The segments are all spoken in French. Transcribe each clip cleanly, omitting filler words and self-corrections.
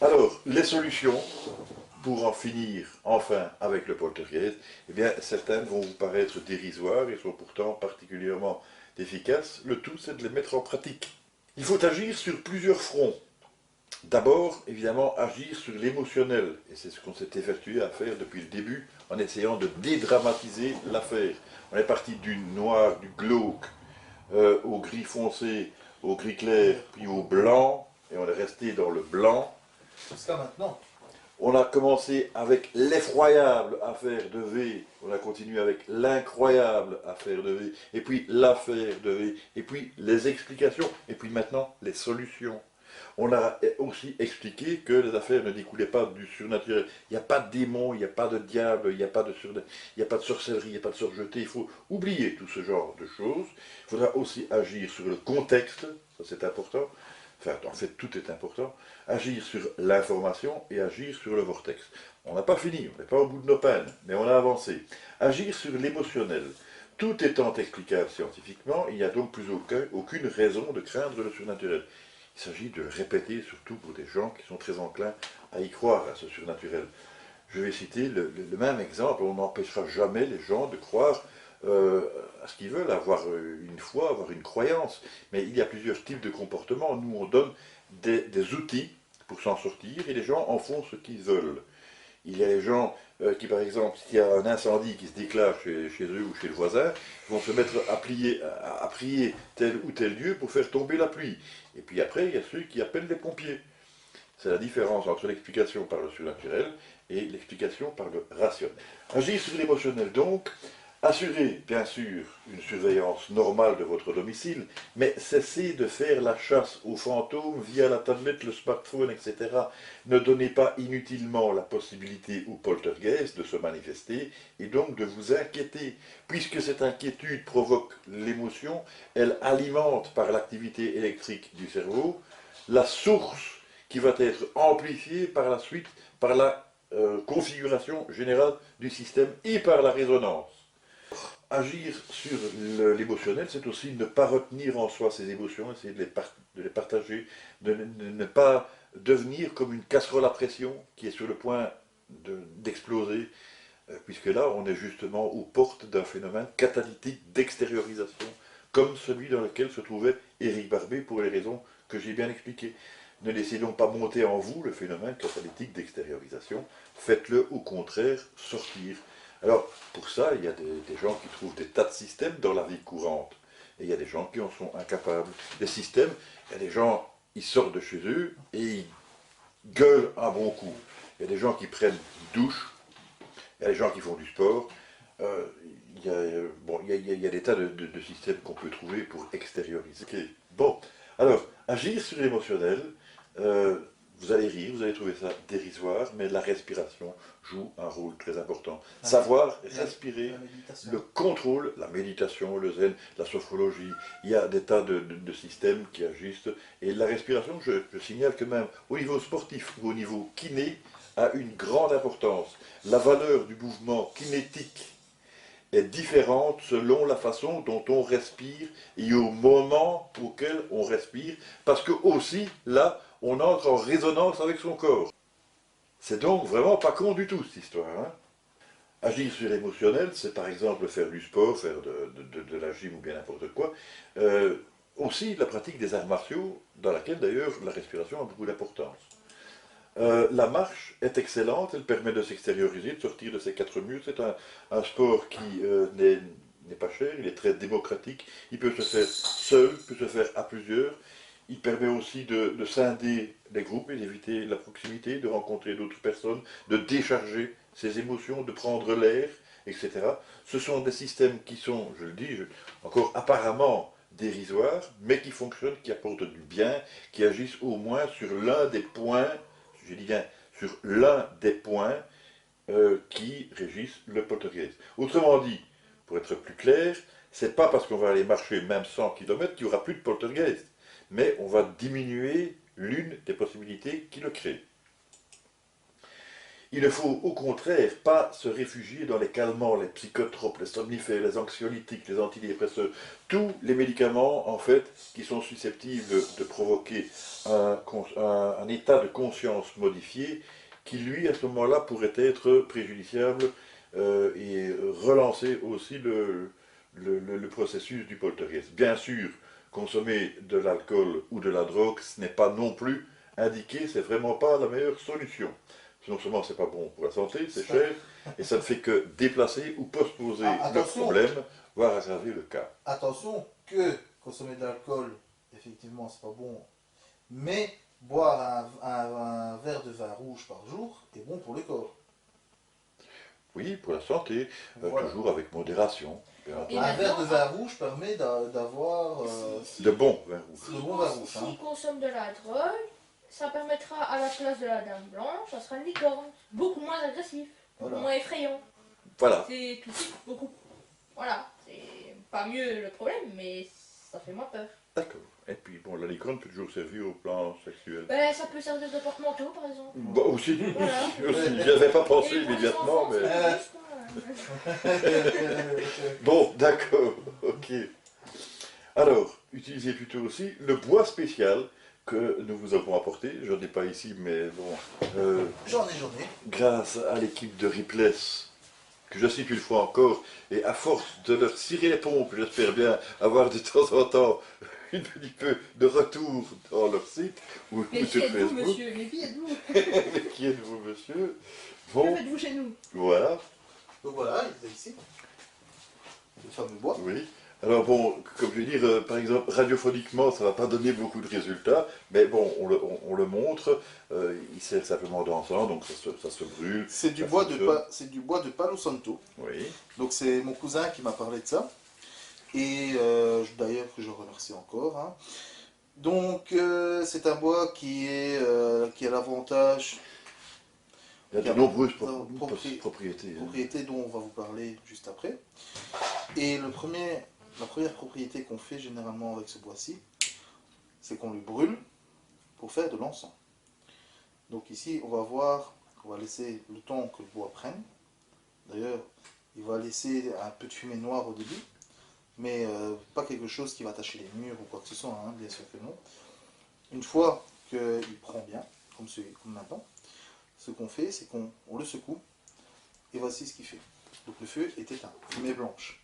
Alors, les solutions pour en finir enfin avec le poltergeist, eh bien, certaines vont vous paraître dérisoires et sont pourtant particulièrement efficaces. Le tout, c'est de les mettre en pratique. Il faut agir sur plusieurs fronts. D'abord, évidemment, agir sur l'émotionnel. Et c'est ce qu'on s'est évertué à faire depuis le début, en essayant de dédramatiser l'affaire. On est parti du noir, du glauque, au gris foncé, au gris clair, puis au blanc, et on est resté dans le blanc. Jusqu'à maintenant. On a commencé avec l'effroyable affaire de V, on a continué avec l'incroyable affaire de V, et puis l'affaire de V, et puis les explications, et puis maintenant les solutions. On a aussi expliqué que les affaires ne découlaient pas du surnaturel. Il n'y a pas de démon, il n'y a pas de diable, il n'y a pas de sorcellerie, il n'y a pas de sorcellerie. Il faut oublier tout ce genre de choses. Il faudra aussi agir sur le contexte, ça c'est important. Enfin, en fait, tout est important. Agir sur l'information et agir sur le vortex. On n'a pas fini, on n'est pas au bout de nos peines, mais on a avancé. Agir sur l'émotionnel. Tout étant explicable scientifiquement, il n'y a donc plus aucune raison de craindre le surnaturel. Il s'agit de le répéter, surtout pour des gens qui sont très enclins à y croire, à ce surnaturel. Je vais citer le même exemple. On n'empêchera jamais les gens de croire à ce qu'ils veulent, avoir une foi, avoir une croyance. Mais il y a plusieurs types de comportements. Nous, on donne des outils pour s'en sortir et les gens en font ce qu'ils veulent. Il y a les gens qui, par exemple, s'il y a un incendie qui se déclare chez eux ou chez le voisin, vont se mettre à prier tel ou tel dieu pour faire tomber la pluie. Et puis après, il y a ceux qui appellent les pompiers. C'est la différence entre l'explication par le surnaturel et l'explication par le rationnel. Agir sur l'émotionnel donc, assurer bien sûr une surveillance normale de votre domicile, mais cessez de faire la chasse aux fantômes via la tablette, le smartphone, etc. Ne donnez pas inutilement la possibilité au poltergeist de se manifester et donc de vous inquiéter. Puisque cette inquiétude provoque l'émotion, elle alimente par l'activité électrique du cerveau la source qui va être amplifié par la suite par la configuration générale du système et par la résonance. Agir sur l'émotionnel, c'est aussi ne pas retenir en soi ses émotions, essayer de les partager, de ne pas devenir comme une casserole à pression qui est sur le point d'exploser, puisque là, on est justement aux portes d'un phénomène catalytique d'extériorisation, comme celui dans lequel se trouvait Éric Barbet pour les raisons que j'ai bien expliquées. Ne laissez donc pas monter en vous le phénomène catalytique d'extériorisation, faites-le au contraire sortir. Alors, pour ça, il y a des gens qui trouvent des tas de systèmes dans la vie courante, et il y a des gens qui en sont incapables. Les systèmes, il y a des gens, ils sortent de chez eux et ils gueulent un bon coup. Il y a des gens qui prennent une douche, il y a des gens qui font du sport, il y a des tas de systèmes qu'on peut trouver pour extérioriser. Okay. Bon, alors, agir sur l'émotionnel, vous allez rire, vous allez trouver ça dérisoire, mais la respiration joue un rôle très important. Savoir respirer, le contrôle, la méditation, le zen, la sophrologie, il y a des tas de systèmes qui agissent. Et la respiration, je signale que même au niveau sportif ou au niveau kiné, a une grande importance. La valeur du mouvement kinétique est différente selon la façon dont on respire et au moment auquel on respire, parce que aussi, là, on entre en résonance avec son corps. C'est donc vraiment pas con du tout, cette histoire. Hein. Agir sur l'émotionnel, c'est par exemple faire du sport, faire de la gym ou bien n'importe quoi. Aussi la pratique des arts martiaux, dans laquelle d'ailleurs la respiration a beaucoup d'importance. La marche est excellente, elle permet de s'extérioriser, de sortir de ses quatre murs. C'est un sport qui n'est pas cher, il est très démocratique. Il peut se faire seul, il peut se faire à plusieurs. Il permet aussi de scinder les groupes et d'éviter la proximité, de rencontrer d'autres personnes, de décharger ses émotions, de prendre l'air, etc. Ce sont des systèmes qui sont, je le dis, encore apparemment dérisoires, mais qui fonctionnent, qui apportent du bien, qui agissent au moins sur l'un des points, je dis bien sur l'un des points qui régissent le poltergeist. Autrement dit, pour être plus clair, c'est pas parce qu'on va aller marcher même 100 km qu'il n'y aura plus de poltergeist, mais on va diminuer l'une des possibilités qui le crée. Il ne faut au contraire pas se réfugier dans les calmants, les psychotropes, les somnifères, les anxiolytiques, les antidépresseurs, tous les médicaments en fait qui sont susceptibles de provoquer un état de conscience modifié qui lui à ce moment-là pourrait être préjudiciable et relancer aussi le processus du poltergeist. Bien sûr, consommer de l'alcool ou de la drogue, ce n'est pas non plus indiqué, c'est vraiment pas la meilleure solution. Non seulement c'est pas bon pour la santé, c'est cher, et ça ne fait que déplacer ou postposer le problème, voire aggraver le cas. Attention que consommer de l'alcool, effectivement, c'est pas bon, mais boire un verre de vin rouge par jour est bon pour le corps. Oui, pour la santé, Voilà. toujours avec modération. Un verre de vin rouge permet d'avoir de bons vins rouges. de bons vins rouges. S'il consomme de la drogue, ça permettra à la place de la dame blanche, ça sera une licorne. Beaucoup moins agressif, beaucoup moins effrayant. Voilà. C'est tout de suite beaucoup. Voilà, c'est pas mieux le problème, mais ça fait moins peur. D'accord. Et puis bon, la licorne peut toujours servir au plan sexuel. Ben, ça peut servir de porte-manteau par exemple. Bon, aussi, Voilà. aussi. J'y avais pas pensé Et pour les immédiatement, enfants, mais... c'est plus, Bon, d'accord, ok. Alors, utilisez plutôt aussi le bois spécial que nous vous avons apporté. Je n'en ai pas ici, mais bon. J'en ai. Grâce à l'équipe de Ripless, que je cite une fois encore, et à force de leur cirer les pompes, j'espère bien avoir de temps en temps un petit peu de retour dans leur site ou mais sur qui êtes-vous, Facebook. monsieur? Mais qui êtes-vous? Mais qui êtes-vous, monsieur? Que Bon, faites-vous chez nous? voilà, Donc voilà, il est ici. Le fameux bois. oui. Alors bon, comme je veux dire, par exemple, radiophoniquement, ça ne va pas donner beaucoup de résultats, mais bon, on le montre, il sert simplement d'encens, donc ça se brûle. C'est du, du bois de Palo Santo. Oui. Donc c'est mon cousin qui m'a parlé de ça. Et d'ailleurs que je remercie encore. Hein. Donc c'est un bois qui a l'avantage... Il y a de nombreuses propriétés. Propriétés dont on va vous parler juste après. Et la première propriété qu'on fait généralement avec ce bois-ci, c'est qu'on le brûle pour faire de l'encens. Donc ici, on va laisser le temps que le bois prenne. D'ailleurs, il va laisser un peu de fumée noire au début, mais pas quelque chose qui va tacher les murs ou quoi que ce soit, hein, bien sûr que non. Une fois qu'il prend bien, comme maintenant, ce qu'on fait, c'est qu'on le secoue, et voici ce qu'il fait. Donc le feu est éteint, fumée blanche,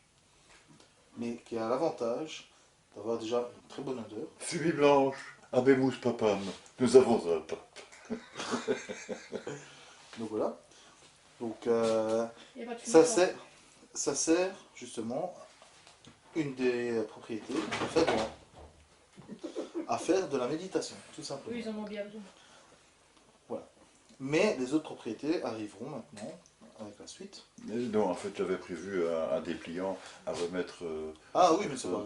mais qui a l'avantage d'avoir déjà une très bonne odeur. Fumée blanche, habemus papam, nous avons un pape. Donc voilà. Donc ça sert justement, une des propriétés, à faire de la méditation, tout simplement. Oui, ils en ont bien besoin. Voilà. Mais les autres propriétés arriveront maintenant, avec la suite. Non, en fait, j'avais prévu un dépliant à remettre... ah oui, mais c'est pas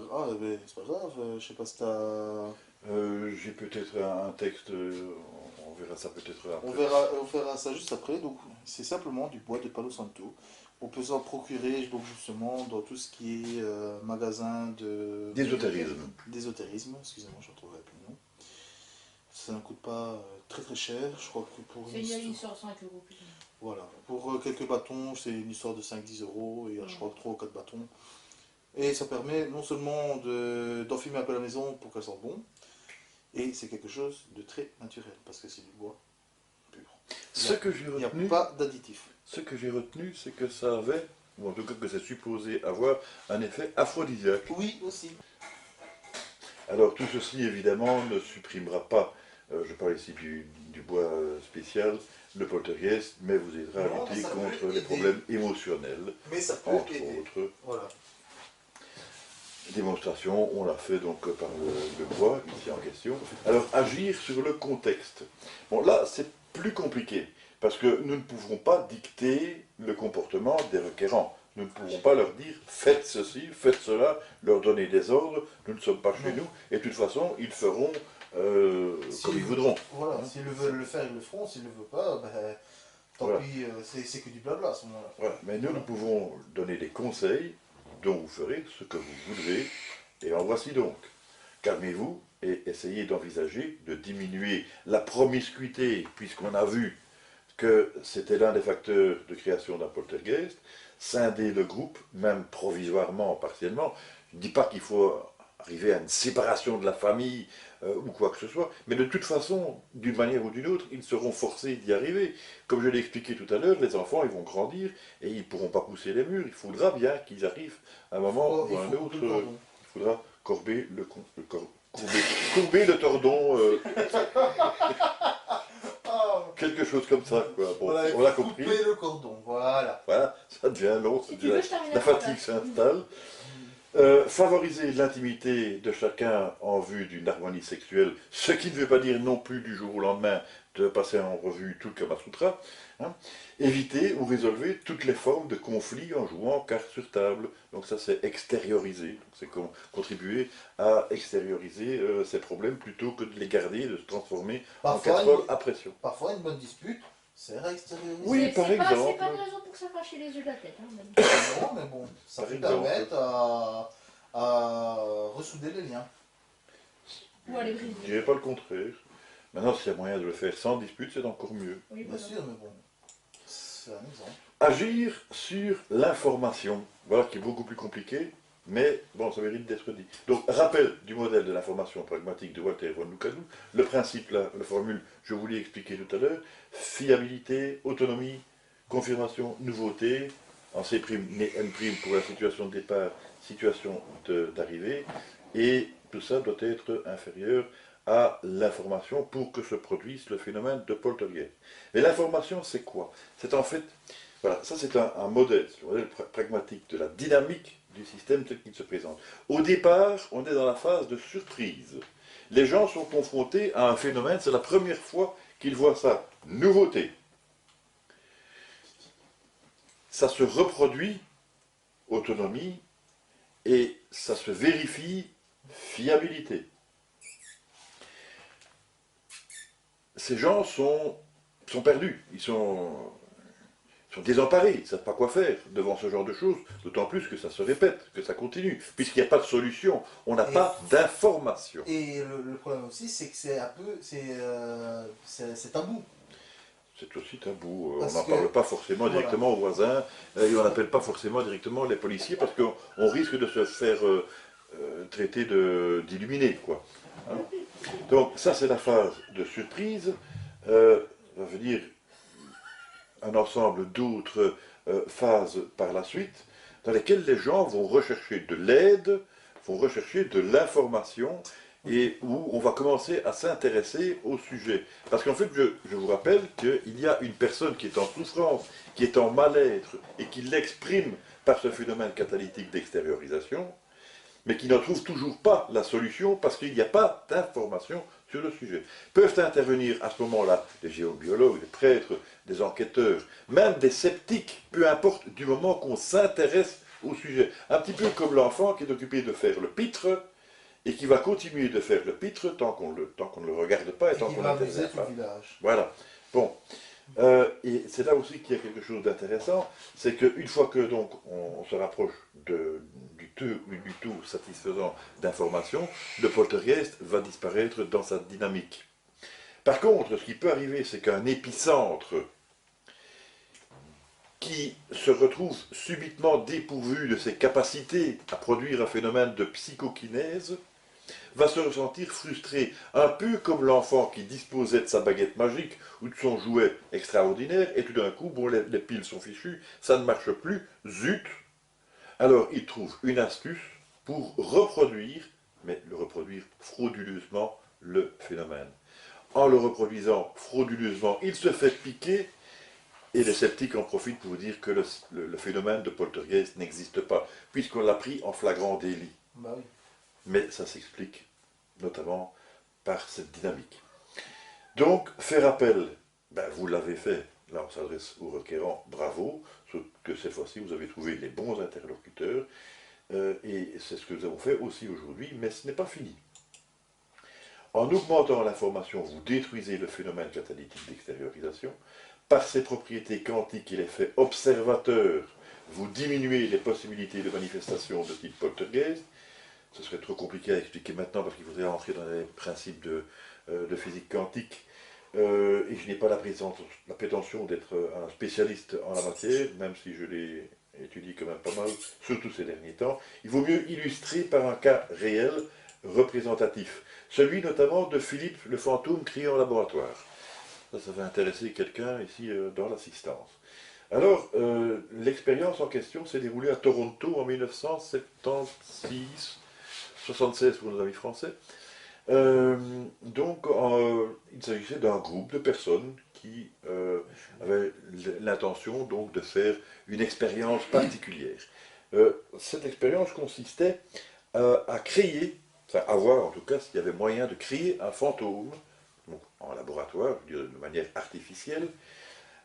grave, je sais pas si t'as... J'ai peut-être un texte, on verra ça peut-être après. On verra ça juste après, donc c'est simplement du bois de Palo Santo. On peut s'en procurer donc justement dans tout ce qui est magasin de... D'ésotérisme, excusez-moi, je ne retrouverai plus le nom. Ça ne coûte pas très très cher, je crois que pour... C'est une histoire de 5 euros plus. Voilà, pour quelques bâtons, c'est une histoire de 5-10 euros, et je crois que 3 ou 4 bâtons. Et ça permet non seulement d'enfumer un peu la maison pour qu'elle sente bon, et c'est quelque chose de très naturel, parce que c'est du bois pur. Il n'y a pas d'additif. Ce que j'ai retenu, c'est que ça avait, ou en tout cas que c'est supposé avoir, un effet aphrodisiaque. Oui, aussi. Alors tout ceci, évidemment, ne supprimera pas, je parle ici du bois spécial, le poltergeist, mais vous aidera à lutter contre les problèmes émotionnels, mais ça peut entre aider. autres. Voilà. Démonstration, on l'a fait donc par le bois, ici en question. Alors, agir sur le contexte. Bon, là, c'est plus compliqué, parce que nous ne pouvons pas dicter le comportement des requérants. Nous ne pouvons pas leur dire « faites ceci, faites cela », leur donner des ordres, nous ne sommes pas chez nous, et de toute façon, ils feront comme ils voudront. Voilà, s'ils veulent le faire, ils le feront, s'ils ne le veulent pas, ben, tant pis, c'est que du blabla à ce moment-là. Voilà. Mais nous pouvons donner des conseils dont vous ferez ce que vous voudrez, et en voici donc. Calmez-vous et essayez d'envisager de diminuer la promiscuité, puisqu'on a vu que c'était l'un des facteurs de création d'un poltergeist, scinder le groupe, même provisoirement, partiellement. Je ne dis pas qu'il faut arriver à une séparation de la famille ou quoi que ce soit, mais de toute façon, d'une manière ou d'une autre, ils seront forcés d'y arriver. Comme je l'ai expliqué tout à l'heure, les enfants, ils vont grandir et ils ne pourront pas pousser les murs. Il faudra bien qu'ils arrivent à un moment ou à un autre. Il faudra courber le tordon. Quelque chose comme ça, quoi. Bon, voilà, on l'a compris. Couper le cordon, voilà. Voilà, ça devient long, Si tu veux, je termine la fatigue s'installe. Favoriser l'intimité de chacun en vue d'une harmonie sexuelle, ce qui ne veut pas dire non plus du jour au lendemain de passer en revue tout le Kama Sutra. Hein. Éviter ou résolver toutes les formes de conflits en jouant cartes sur table. Donc ça c'est extérioriser, c'est contribuer à extérioriser ces problèmes plutôt que de les garder, de se transformer en casserole à pression. Parfois une bonne dispute sert à extérioriser. Oui, par exemple. C'est pas une raison pour s'arracher les yeux de la tête. Hein, non, mais bon, ça peut permettre à ressouder les liens. Ou à les briser. Je dirais pas le contraire. Maintenant, s'il y a moyen de le faire sans dispute, c'est encore mieux. Oui, bien sûr, mais bon, c'est un exemple. Agir sur l'information, voilà qui est beaucoup plus compliqué, mais bon, ça mérite d'être dit. Donc, rappel du modèle de l'information pragmatique de Walter von Lucadou, le principe, la formule, je vous l'ai expliqué tout à l'heure, fiabilité, autonomie, confirmation, nouveauté, en C', mais N' pour la situation de départ, situation d'arrivée, et tout ça doit être inférieur à l'information pour que se produise le phénomène de poltergeist. Mais l'information, c'est quoi? C'est en fait, voilà, ça c'est un modèle, le modèle pragmatique de la dynamique du système tel qu'il se présente. Au départ, on est dans la phase de surprise. Les gens sont confrontés à un phénomène, c'est la première fois qu'ils voient ça. Nouveauté. Ça se reproduit, autonomie, et ça se vérifie, fiabilité. Ces gens sont perdus, ils sont désemparés, ils ne savent pas quoi faire devant ce genre de choses, d'autant plus que ça se répète, que ça continue, puisqu'il n'y a pas de solution, on n'a pas d'information. Et le problème aussi, c'est que c'est un peu, c'est tabou. C'est aussi tabou, on n'en parle pas forcément directement aux voisins, et on n'appelle pas forcément directement les policiers, parce qu'on risque de se faire traiter d'illuminé, quoi. Hein. Donc ça c'est la phase de surprise, va venir un ensemble d'autres phases par la suite, dans lesquelles les gens vont rechercher de l'aide, vont rechercher de l'information, et où on va commencer à s'intéresser au sujet. Parce qu'en fait, je vous rappelle qu'il y a une personne qui est en souffrance, qui est en mal-être, et qui l'exprime par ce phénomène catalytique d'extériorisation, mais qui n'en trouve toujours pas la solution parce qu'il n'y a pas d'information sur le sujet. Peuvent intervenir à ce moment-là des géobiologues, des prêtres, des enquêteurs, même des sceptiques, peu importe, du moment qu'on s'intéresse au sujet. Un petit peu comme l'enfant qui est occupé de faire le pitre, et qui va continuer de faire le pitre tant qu'on ne le regarde pas et tant qu'on ne l'intéresse pas. Voilà. Bon. Et c'est là aussi qu'il y a quelque chose d'intéressant, c'est qu'une fois que donc on se rapproche du tout satisfaisant d'information, le poltergeist va disparaître dans sa dynamique. Par contre, ce qui peut arriver, c'est qu'un épicentre qui se retrouve subitement dépourvu de ses capacités à produire un phénomène de psychokinèse, va se ressentir frustré, un peu comme l'enfant qui disposait de sa baguette magique ou de son jouet extraordinaire, et tout d'un coup, bon, les piles sont fichues, ça ne marche plus, zut. Alors il trouve une astuce pour reproduire, mais le reproduire frauduleusement, le phénomène. En le reproduisant frauduleusement, il se fait piquer, et les sceptiques en profitent pour vous dire que le phénomène de poltergeist n'existe pas, puisqu'on l'a pris en flagrant délit. Bah oui. Mais ça s'explique notamment par cette dynamique. Donc, faire appel, ben, vous l'avez fait, là on s'adresse aux requérants, bravo, sauf que cette fois-ci vous avez trouvé les bons interlocuteurs, et c'est ce que nous avons fait aussi aujourd'hui, mais ce n'est pas fini. En augmentant l'information, vous détruisez le phénomène catalytique d'extériorisation, par ses propriétés quantiques et l'effet observateur, vous diminuez les possibilités de manifestation de type poltergeist. Ce serait trop compliqué à expliquer maintenant parce qu'il faudrait entrer dans les principes de physique quantique. et je n'ai pas la prétention d'être un spécialiste en la matière, même si je l'ai étudié quand même pas mal, surtout ces derniers temps. Il vaut mieux illustrer par un cas réel, représentatif. Celui notamment de Philippe le fantôme crié en laboratoire. Ça va intéresser quelqu'un ici dans l'assistance. Alors, l'expérience en question s'est déroulée à Toronto en 1976, 76 pour nos amis français. Donc, il s'agissait d'un groupe de personnes qui avaient l'intention donc de faire une expérience particulière. Cette expérience consistait à créer, enfin à voir en tout cas s'il y avait moyen de créer un fantôme, donc en laboratoire, je veux dire, de manière artificielle,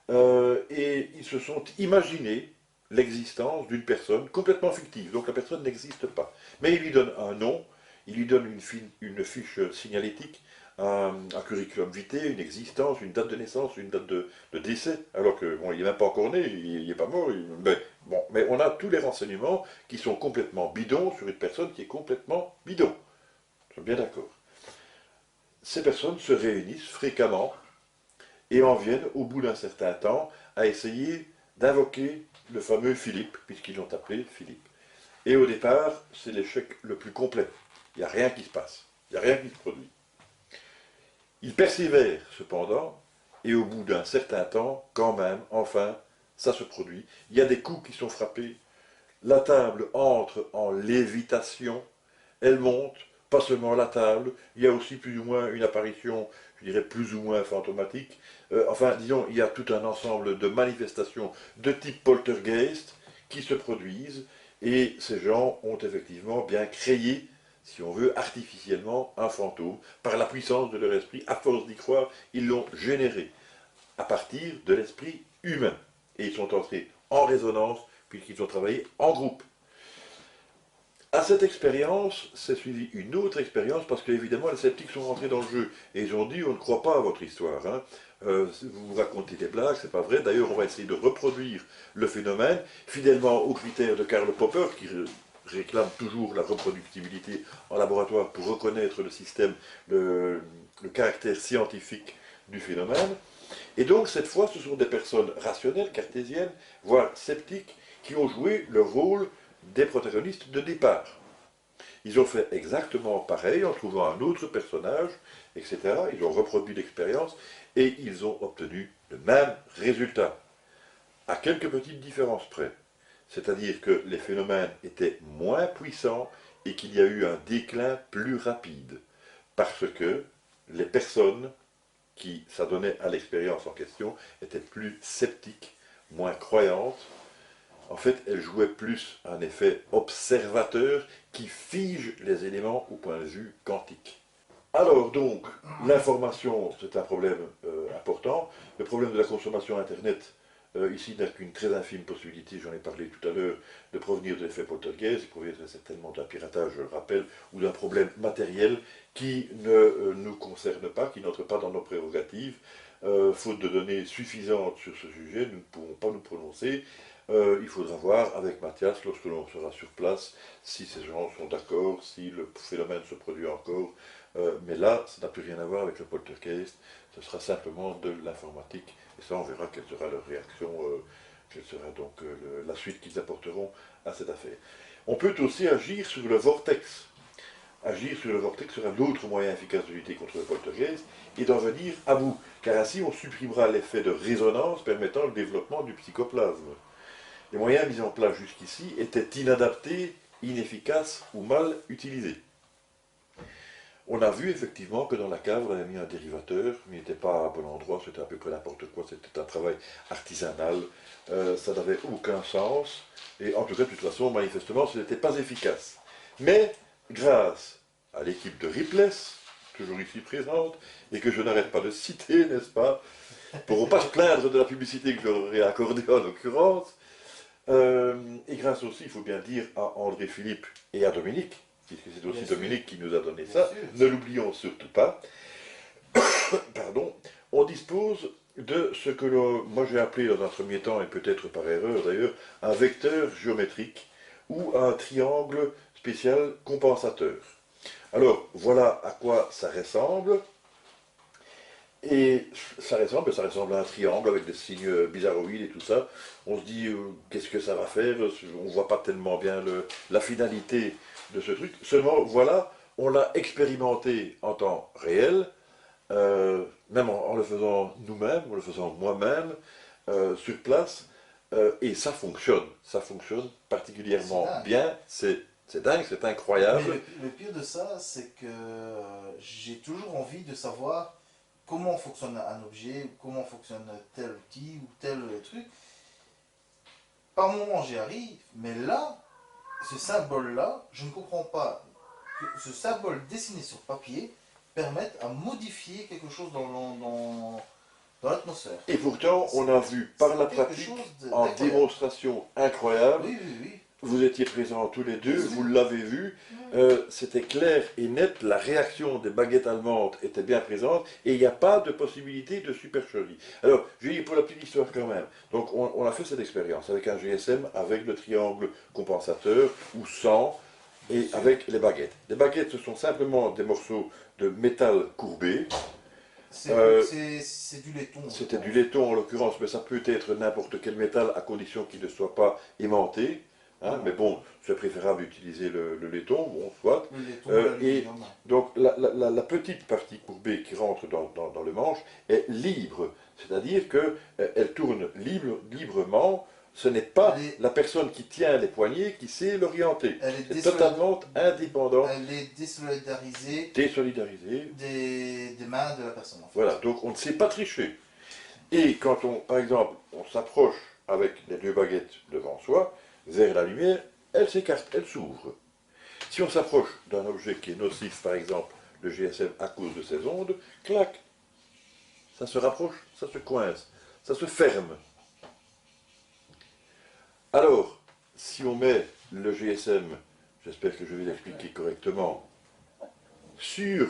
et ils se sont imaginés l'existence d'une personne complètement fictive, donc la personne n'existe pas. Mais ils lui donnent un nom, ils lui donnent une fiche signalétique, un curriculum vitae, une existence, une date de naissance, une date de décès, alors que bon, il n'est même pas encore né, il n'est pas mort, mais on a tous les renseignements qui sont complètement bidons sur une personne qui est complètement bidon. Nous sommes bien d'accord. Ces personnes se réunissent fréquemment et en viennent, au bout d'un certain temps, à essayer d'invoquer le fameux Philippe, puisqu'ils l'ont appelé Philippe. Et au départ, c'est l'échec le plus complet. Il n'y a rien qui se passe, il n'y a rien qui se produit. Ils persévèrent cependant, et au bout d'un certain temps, quand même, enfin, ça se produit. Il y a des coups qui sont frappés, la table entre en lévitation, elle monte, pas seulement la table, il y a aussi plus ou moins une apparition, je dirais plus ou moins fantomatique. Enfin, disons, il y a tout un ensemble de manifestations de type poltergeist qui se produisent, et ces gens ont effectivement bien créé, si on veut, artificiellement un fantôme, par la puissance de leur esprit. À force d'y croire, ils l'ont généré à partir de l'esprit humain. Et ils sont entrés en résonance, puisqu'ils ont travaillé en groupe. À cette expérience, s'est suivie une autre expérience, parce qu'évidemment, les sceptiques sont rentrés dans le jeu. Et ils ont dit, on ne croit pas à votre histoire. Hein. Vous racontez des blagues, c'est pas vrai. D'ailleurs, on va essayer de reproduire le phénomène, fidèlement aux critères de Karl Popper, qui réclame toujours la reproductibilité en laboratoire pour reconnaître le système, le caractère scientifique du phénomène. Et donc, cette fois, ce sont des personnes rationnelles, cartésiennes, voire sceptiques, qui ont joué le rôle des protagonistes de départ. Ils ont fait exactement pareil en trouvant un autre personnage, etc. Ils ont reproduit l'expérience et ils ont obtenu le même résultat, à quelques petites différences près. C'est-à-dire que les phénomènes étaient moins puissants et qu'il y a eu un déclin plus rapide, parce que les personnes qui s'adonnaient à l'expérience en question étaient plus sceptiques, moins croyantes. En fait, elles jouaient plus un effet observateur qui fige les éléments au point de vue quantique. Alors donc, l'information, c'est un problème important. Le problème de la consommation Internet, ici, n'a qu'une très infime possibilité, j'en ai parlé tout à l'heure, de provenir de l'effet poltergeist, il proviendrait certainement d'un piratage, je le rappelle, ou d'un problème matériel qui ne nous concerne pas, qui n'entre pas dans nos prérogatives. Faute de données suffisantes sur ce sujet, nous ne pourrons pas nous prononcer. Il faudra voir avec Mathias, lorsque l'on sera sur place, si ces gens sont d'accord, si le phénomène se produit encore. Mais là, ça n'a plus rien à voir avec le poltergeist, ce sera simplement de l'informatique, et ça on verra quelle sera leur réaction, quelle sera donc la suite qu'ils apporteront à cette affaire. On peut aussi agir sur le vortex. Agir sur le vortex sera l'autre moyen efficace de lutter contre le poltergeist et d'en venir à bout, car ainsi on supprimera l'effet de résonance permettant le développement du psychoplasme. Les moyens mis en place jusqu'ici étaient inadaptés, inefficaces ou mal utilisés. On a vu effectivement que dans la cave, on avait mis un dérivateur, mais il n'était pas à bon endroit, c'était à peu près n'importe quoi, c'était un travail artisanal, ça n'avait aucun sens, et en tout cas, de toute façon, manifestement, ce n'était pas efficace. Mais, grâce à l'équipe de Ripless, toujours ici présente, et que je n'arrête pas de citer, n'est-ce pas, pour ne pas se plaindre de la publicité que j'aurais accordée en l'occurrence, et grâce aussi, il faut bien dire, à André Philippe et à Dominique, puisque c'est aussi Dominique qui nous a donné ça, ne l'oublions surtout pas, pardon, on dispose de ce que moi j'ai appelé dans un premier temps, et peut-être par erreur d'ailleurs, un vecteur géométrique ou un triangle spécial compensateur. Alors, voilà à quoi ça ressemble. Et ça ressemble à un triangle avec des signes bizarroïdes et tout ça. On se dit, qu'est-ce que ça va faire? On ne voit pas tellement bien la finalité de ce truc. Seulement, voilà, on l'a expérimenté en temps réel, même en le faisant nous-mêmes, en le faisant moi-même, sur place, et ça fonctionne particulièrement bien, c'est dingue, c'est incroyable. Mais le pire de ça, c'est que j'ai toujours envie de savoir comment fonctionne un objet, comment fonctionne tel outil ou tel truc. Par moment j'y arrive, mais là, ce symbole-là, je ne comprends pas que ce symbole dessiné sur papier permette à modifier quelque chose dans l'atmosphère. Et pourtant, on a vu par la pratique, en démonstration incroyable, oui, oui, oui. Vous étiez présents tous les deux, vous l'avez vu, c'était clair et net, la réaction des baguettes allemandes était bien présente, et il n'y a pas de possibilité de supercherie. Alors, je dis pour la petite histoire quand même, donc on a fait cette expérience avec un GSM, avec le triangle compensateur, ou sans, et avec les baguettes. Les baguettes, ce sont simplement des morceaux de métal courbé. C'est du laiton. C'était du laiton en l'occurrence, mais ça peut être n'importe quel métal à condition qu'il ne soit pas aimanté. Hein, mais bon, c'est préférable d'utiliser le laiton, bon, soit. Et donc, la petite partie courbée qui rentre dans le manche est libre, c'est-à-dire qu'elle tourne librement. Ce n'est pas la personne qui tient les poignets qui sait l'orienter. C'est totalement indépendant. Elle est désolidarisée, des mains de la personne. En fait. Voilà, donc on ne sait pas tricher. Et quand par exemple, on s'approche avec les deux baguettes devant soi, vers la lumière, elle s'écarte, elle s'ouvre. Si on s'approche d'un objet qui est nocif, par exemple le GSM à cause de ses ondes, clac, ça se rapproche, ça se coince, ça se ferme. Alors, si on met le GSM, j'espère que je vais l'expliquer correctement, sur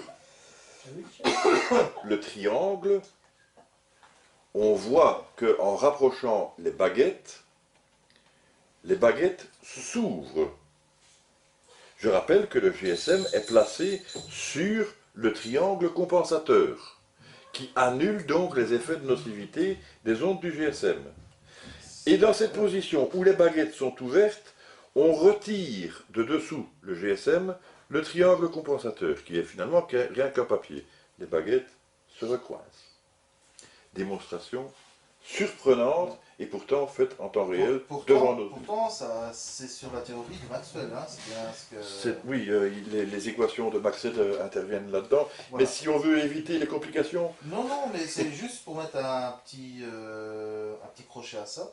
le triangle, on voit qu'en rapprochant les baguettes s'ouvrent. Je rappelle que le GSM est placé sur le triangle compensateur, qui annule donc les effets de nocivité des ondes du GSM. Et dans cette position où les baguettes sont ouvertes, on retire de dessous le GSM le triangle compensateur, qui est finalement rien qu'un papier. Les baguettes se recoincent. Démonstration surprenante et pourtant faite en temps réel devant nos yeux. Pourtant, c'est sur la théorie de Maxwell, hein, c'est bien ce que... Oui, les équations de Maxwell interviennent là-dedans, voilà. Mais si on veut éviter les complications... Non, mais c'est juste pour mettre un petit crochet à ça.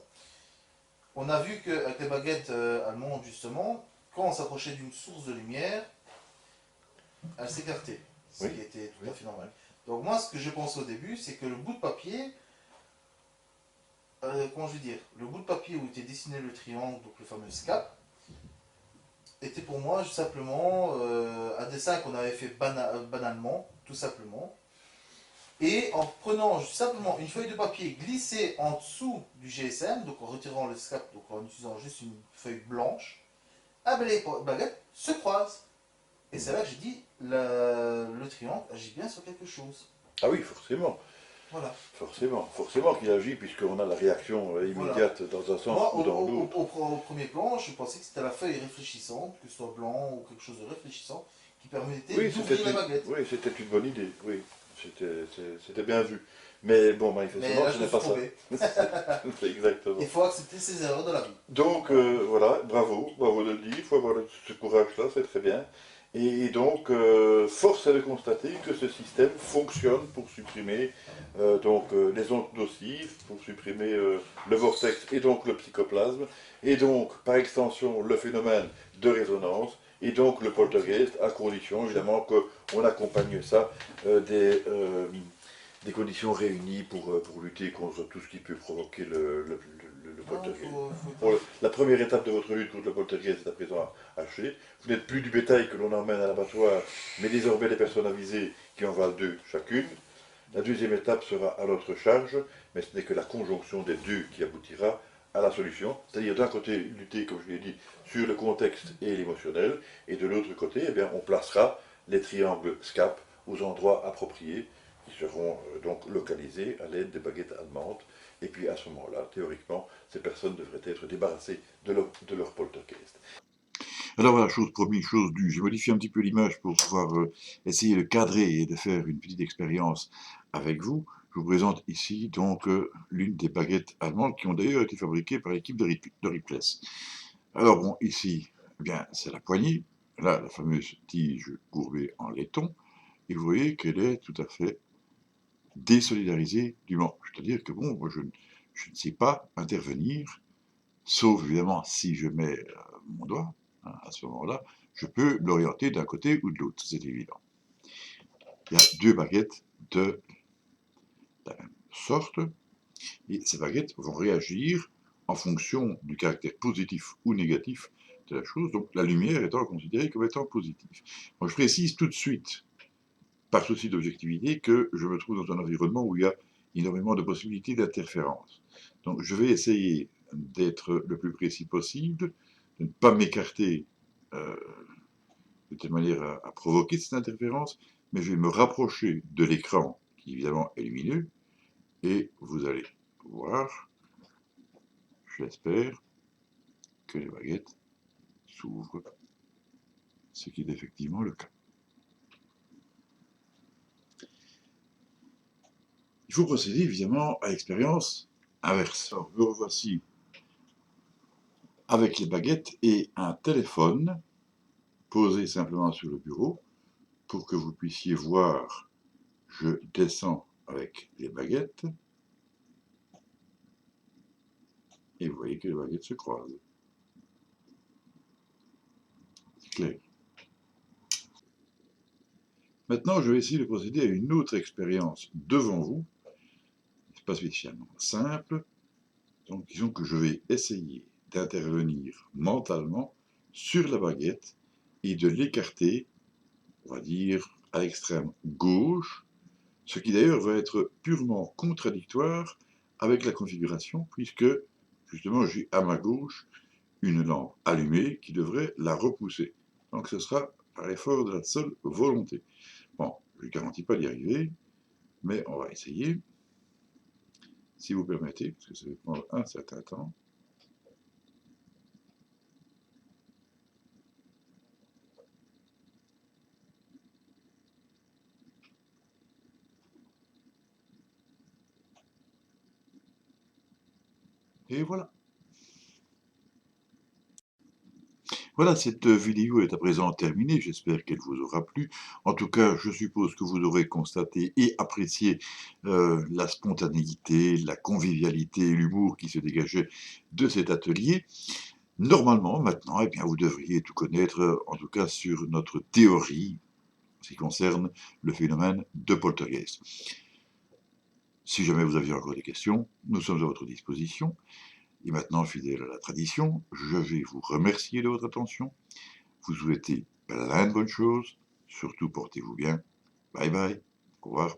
On a vu qu'avec les baguettes allemandes, justement, quand on s'approchait d'une source de lumière, elles s'écartaient, ce qui était tout à fait normal. Donc moi, ce que je pensais au début, c'est que le bout de papier... comment je vais dire, le bout de papier où était dessiné le triangle, donc le fameux SCAP, était pour moi simplement un dessin qu'on avait fait banalement, tout simplement. Et en prenant simplement une feuille de papier glissée en dessous du GSM, donc en retirant le SCAP, donc en utilisant juste une feuille blanche, les baguettes se croisent. Et c'est là que j'ai dit, le triangle agit bien sur quelque chose. Ah oui, forcément. Voilà. Forcément qu'il agit, puisqu'on a la réaction immédiate dans un sens ou dans l'autre. Au premier plan, je pensais que c'était la feuille réfléchissante, que ce soit blanc ou quelque chose de réfléchissant, qui permettait d'ouvrir la baguette. Oui, c'était une bonne idée, oui, c'était bien vu. Mais bon, manifestement, ce n'est pas ça. C'est exactement. Il faut accepter ses erreurs de la vie. Donc, voilà, bravo de le dire, il faut avoir ce courage-là, c'est très bien. Et donc, force est de constater que ce système fonctionne pour supprimer les ondes nocives, pour supprimer le vortex et donc le psychoplasme, et donc, par extension, le phénomène de résonance, et donc le poltergeist, à condition évidemment qu'on accompagne ça des conditions réunies pour lutter contre tout ce qui peut provoquer le poltergeist. La première étape de votre lutte contre le poltergeist est à présent achevée. Vous n'êtes plus du bétail que l'on emmène à l'abattoir, mais désormais les personnes avisées qui en valent 2 chacune. La deuxième étape sera à notre charge, mais ce n'est que la conjonction des deux qui aboutira à la solution. C'est-à-dire d'un côté, lutter, comme je l'ai dit, sur le contexte et l'émotionnel, et de l'autre côté, eh bien, on placera les triangles SCAP aux endroits appropriés Ils seront donc localisés à l'aide des baguettes allemandes. Et puis à ce moment-là, théoriquement, ces personnes devraient être débarrassées de leur poltergeist. Alors voilà, chose promise, chose due. J'ai modifié un petit peu l'image pour pouvoir essayer de cadrer et de faire une petite expérience avec vous. Je vous présente ici donc l'une des baguettes allemandes qui ont d'ailleurs été fabriquées par l'équipe de Ripless. Alors bon, ici, eh bien, c'est la poignée. Là, la fameuse tige courbée en laiton. Et vous voyez qu'elle est tout à fait désolidarisée du manche. C'est-à-dire que bon, moi je ne sais pas intervenir, sauf évidemment si je mets mon doigt, hein, à ce moment-là, je peux l'orienter d'un côté ou de l'autre, c'est évident. Il y a deux baguettes de la même sorte, et ces baguettes vont réagir en fonction du caractère positif ou négatif de la chose, donc la lumière étant considérée comme étant positive. Donc je précise tout de suite, par souci d'objectivité, que je me trouve dans un environnement où il y a énormément de possibilités d'interférence. Donc je vais essayer d'être le plus précis possible, de ne pas m'écarter de telle manière à provoquer cette interférence, mais je vais me rapprocher de l'écran, qui évidemment est lumineux, et vous allez voir, j'espère, que les baguettes s'ouvrent, ce qui est effectivement le cas. Il faut procéder évidemment à l'expérience inverse. Alors, me revoici avec les baguettes et un téléphone posé simplement sur le bureau pour que vous puissiez voir. Je descends avec les baguettes et vous voyez que les baguettes se croisent. C'est clair. Maintenant, je vais essayer de procéder à une autre expérience devant vous. C'est pas spécialement simple. Donc, disons que je vais essayer d'intervenir mentalement sur la baguette et de l'écarter, on va dire, à l'extrême gauche, ce qui d'ailleurs va être purement contradictoire avec la configuration, puisque justement j'ai à ma gauche une lampe allumée qui devrait la repousser. Donc ce sera par l'effort de la seule volonté. Bon, je ne garantis pas d'y arriver, mais on va essayer, si vous permettez, parce que ça va prendre un certain temps. Et voilà. Voilà, cette vidéo est à présent terminée, j'espère qu'elle vous aura plu. En tout cas, je suppose que vous aurez constaté et apprécié la spontanéité, la convivialité et l'humour qui se dégageait de cet atelier. Normalement, maintenant, eh bien, vous devriez tout connaître, en tout cas sur notre théorie, en ce qui concerne le phénomène de poltergeist. Si jamais vous aviez encore des questions, nous sommes à votre disposition. Et maintenant, fidèle à la tradition, je vais vous remercier de votre attention, vous souhaiter plein de bonnes choses, surtout portez-vous bien. Bye bye, au revoir.